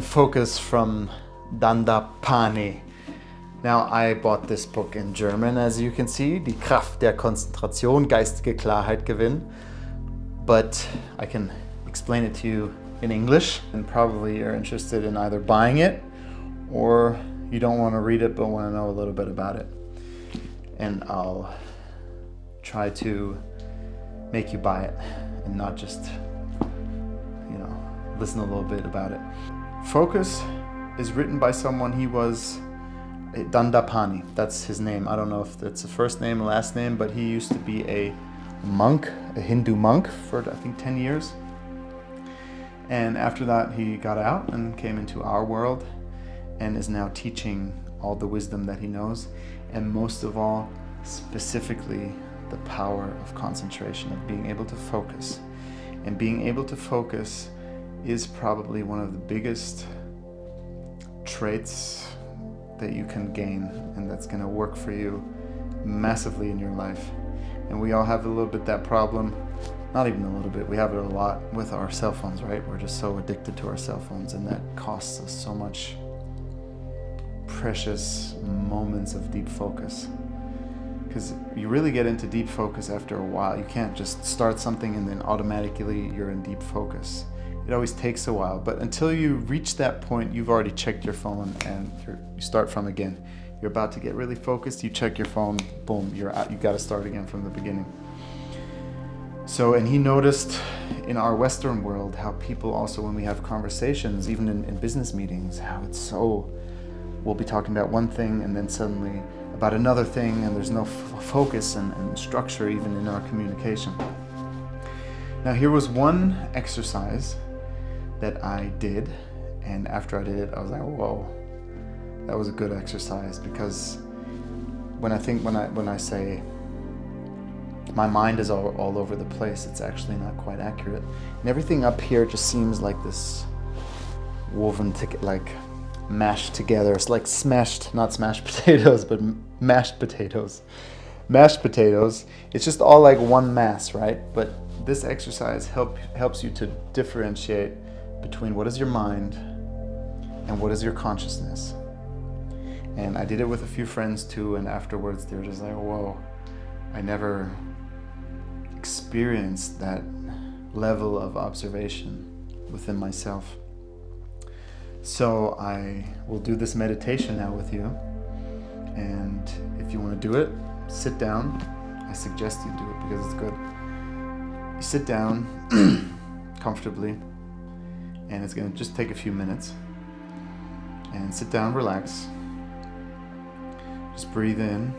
Focus from Dandapani. Now, I bought this book in German, as you can see, Die Kraft der Konzentration, geistige Klarheit gewinnen. But I can explain it to you in English, and probably you're interested in either buying it or you don't want to read it but want to know a little bit about it. And I'll try to make you buy it and not just, listen a little bit about it. Focus is written by someone, he was Dandapani, that's his name. I don't know if that's a first name or last name, but he used to be a monk, a Hindu monk for I think 10 years. And after that he got out and came into our world and is now teaching all the wisdom that he knows, and most of all, specifically the power of concentration, of being able to focus. And being able to focus is probably one of the biggest traits that you can gain, and that's going to work for you massively in your life. And we all have a little bit that problem, not even a little bit, we have it a lot with our cell phones, right? We're just so addicted to our cell phones, and that costs us so much precious moments of deep focus. Because you really get into deep focus after a while. You can't just start something and then automatically you're in deep focus. It always takes a while, but until you reach that point, you've already checked your phone and you start from again. You're about to get really focused, you check your phone, boom, you're out. You got to start again from the beginning. So, and he noticed in our Western world how people also, when we have conversations, even in business meetings, how it's so, we'll be talking about one thing and then suddenly about another thing, and there's no focus and structure even in our communication. Now, here was one exercise that I did, and after I did it, I was like, whoa, that was a good exercise. Because when I say my mind is all over the place, it's actually not quite accurate, and everything up here just seems like this woven together, like mashed together. It's like not smashed potatoes, but mashed potatoes. Mashed potatoes. It's just all like one mass, right? But this exercise helps you to differentiate between what is your mind and what is your consciousness. And I did it with a few friends too, and afterwards they were just like, whoa, I never experienced that level of observation within myself. So I will do this meditation now with you, and if you want to do it, sit down. I suggest you do it because it's good. You sit down comfortably, and it's going to just take a few minutes. And sit down, relax. Just breathe in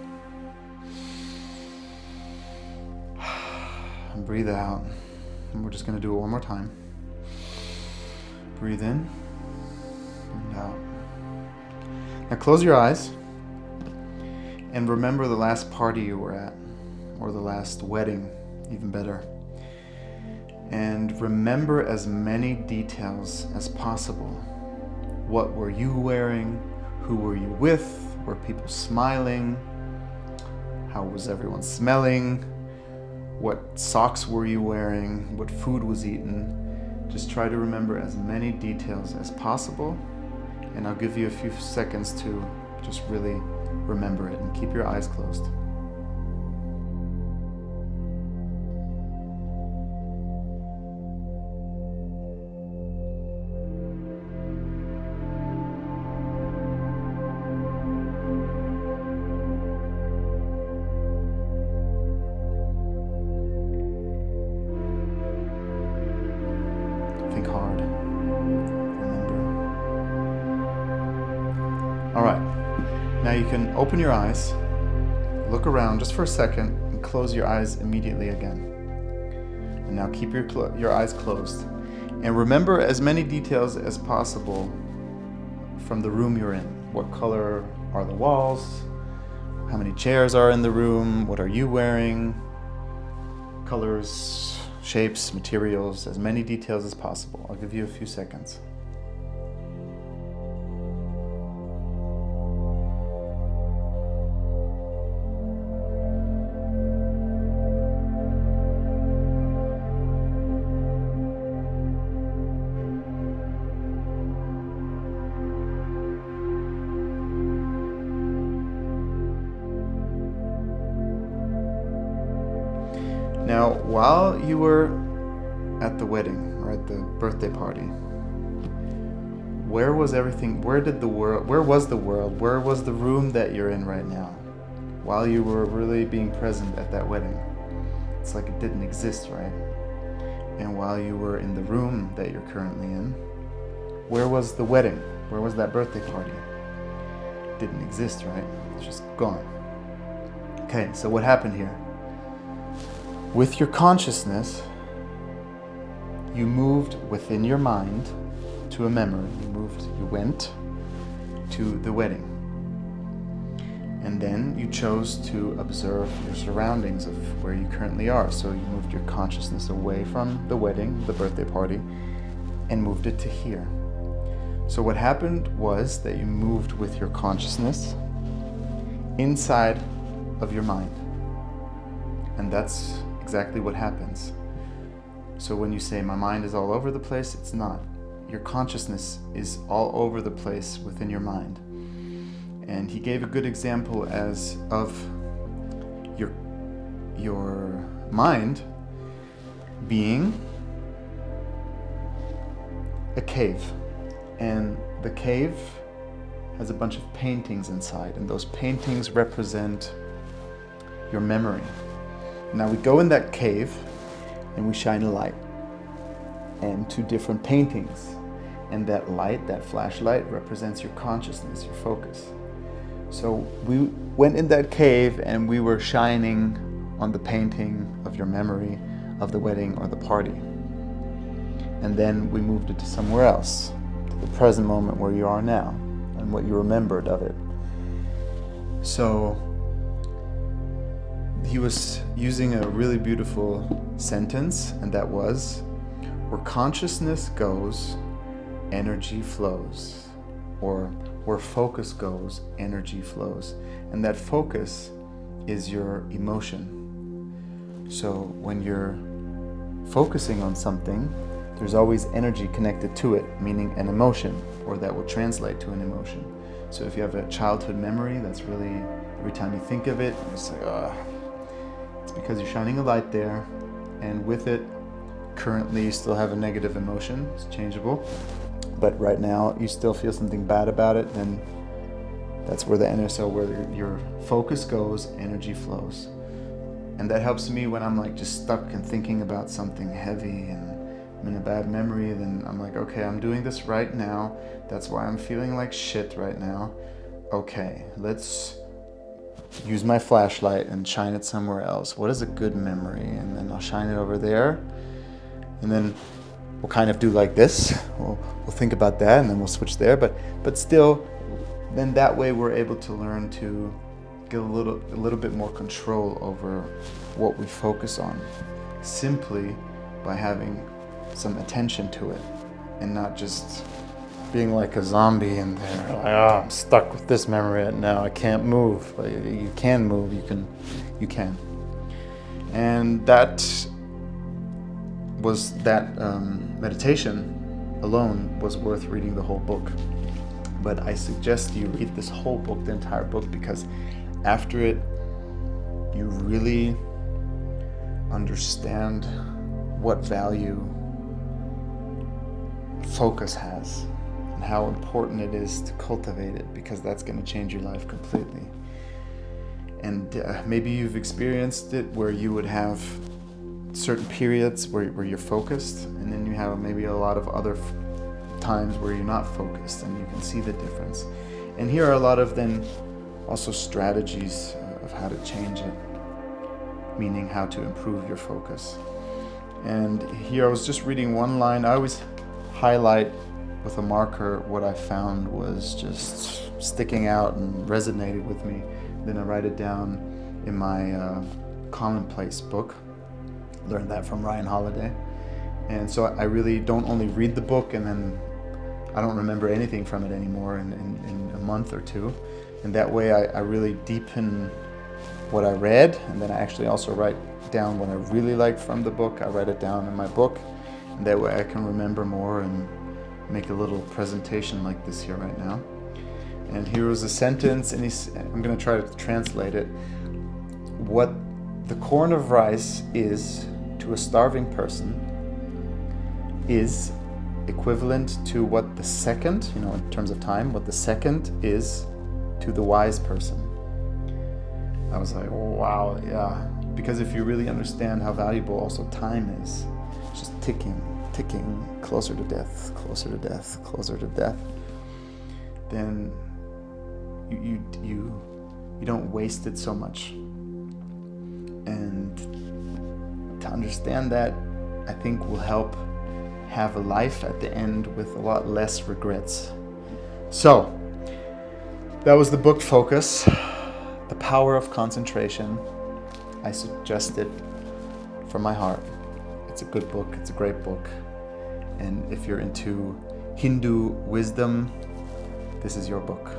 and breathe out. And we're just going to do it one more time. Breathe in and out. Now close your eyes and remember the last party you were at, or the last wedding, even better. And remember as many details as possible. What were you wearing? Who were you with? Were people smiling? How was everyone smelling? What socks were you wearing? What food was eaten? Just try to remember as many details as possible, and I'll give you a few seconds to just really remember it, and keep your eyes closed. Think hard. Remember. All right. Now you can open your eyes, look around just for a second, and close your eyes immediately again. And now keep your eyes closed. And remember as many details as possible from the room you're in. What color are the walls? How many chairs are in the room? What are you wearing? Colors, shapes, materials, as many details as possible. I'll give you a few seconds. Now, while you were at the wedding or at the birthday party, where was everything? Where was the world? Where was the room that you're in right now? While you were really being present at that wedding. It's like it didn't exist, right? And while you were in the room that you're currently in, where was the wedding? Where was that birthday party? It didn't exist, right? It's just gone. Okay, so what happened here? With your consciousness, you moved within your mind to a memory. You went to the wedding. And then you chose to observe your surroundings of where you currently are. So you moved your consciousness away from the wedding, the birthday party, and moved it to here. So what happened was that you moved with your consciousness inside of your mind. And that's exactly what happens. So when you say, my mind is all over the place, it's not. Your consciousness is all over the place within your mind. And he gave a good example of your mind being a cave. And the cave has a bunch of paintings inside, and those paintings represent your memory. Now we go in that cave and we shine a light and two different paintings. And that light, that flashlight, represents your consciousness, your focus. So we went in that cave and we were shining on the painting of your memory of the wedding or the party. And then we moved it to somewhere else, to the present moment where you are now and what you remembered of it. So he was using a really beautiful sentence, and that was, where consciousness goes, energy flows. Or where focus goes, energy flows. And that focus is your emotion. So when you're focusing on something, there's always energy connected to it, meaning an emotion, or that will translate to an emotion. So if you have a childhood memory, that's really, every time you think of it, it's like, it's because you're shining a light there, and with it, currently you still have a negative emotion, it's changeable. But right now you still feel something bad about it, then that's where the energy, so where your focus goes, energy flows. And that helps me when I'm like just stuck and thinking about something heavy and I'm in a bad memory. Then I'm like, okay, I'm doing this right now. That's why I'm feeling like shit right now. Okay, let's use my flashlight and shine it somewhere else. What is a good memory? And then I'll shine it over there. And then we'll kind of do like this. We'll think about that, and then we'll switch there. But still, then that way we're able to learn to get a little bit more control over what we focus on, simply by having some attention to it, and not just being like a zombie in there. Like, oh, I'm stuck with this memory right now. I can't move. But you can move. You can. And that was that meditation alone was worth reading the whole book. But I suggest you read this whole book, the entire book, because after it, you really understand what value focus has and how important it is to cultivate it, because that's going to change your life completely. And maybe you've experienced it where you would have certain periods where you're focused, and then you have maybe a lot of other times where you're not focused, and you can see the difference. And here are a lot of then also strategies of how to change it, meaning how to improve your focus. And here I was just reading one line. I always highlight with a marker what I found was just sticking out and resonated with me. Then I write it down in my Commonplace book. Learned that from Ryan Holiday. And so I really don't only read the book and then I don't remember anything from it anymore in a month or two. And that way I really deepen what I read, and then I actually also write down what I really liked from the book. I write it down in my book, and that way I can remember more and make a little presentation like this here right now. And here was a sentence, and I'm going to try to translate it. What the corn of rice is, to a starving person, is equivalent to what the second, in terms of time, what the second is to the wise person. I was like, oh, wow, yeah. Because if you really understand how valuable also time is, it's just ticking, closer to death, closer to death, closer to death, then you don't waste it so much. And to understand that, I think will help have a life at the end with a lot less regrets. So, that was the book Focus, The Power of Concentration. I suggest it from my heart. It's a good book, it's a great book. And if you're into Hindu wisdom, this is your book.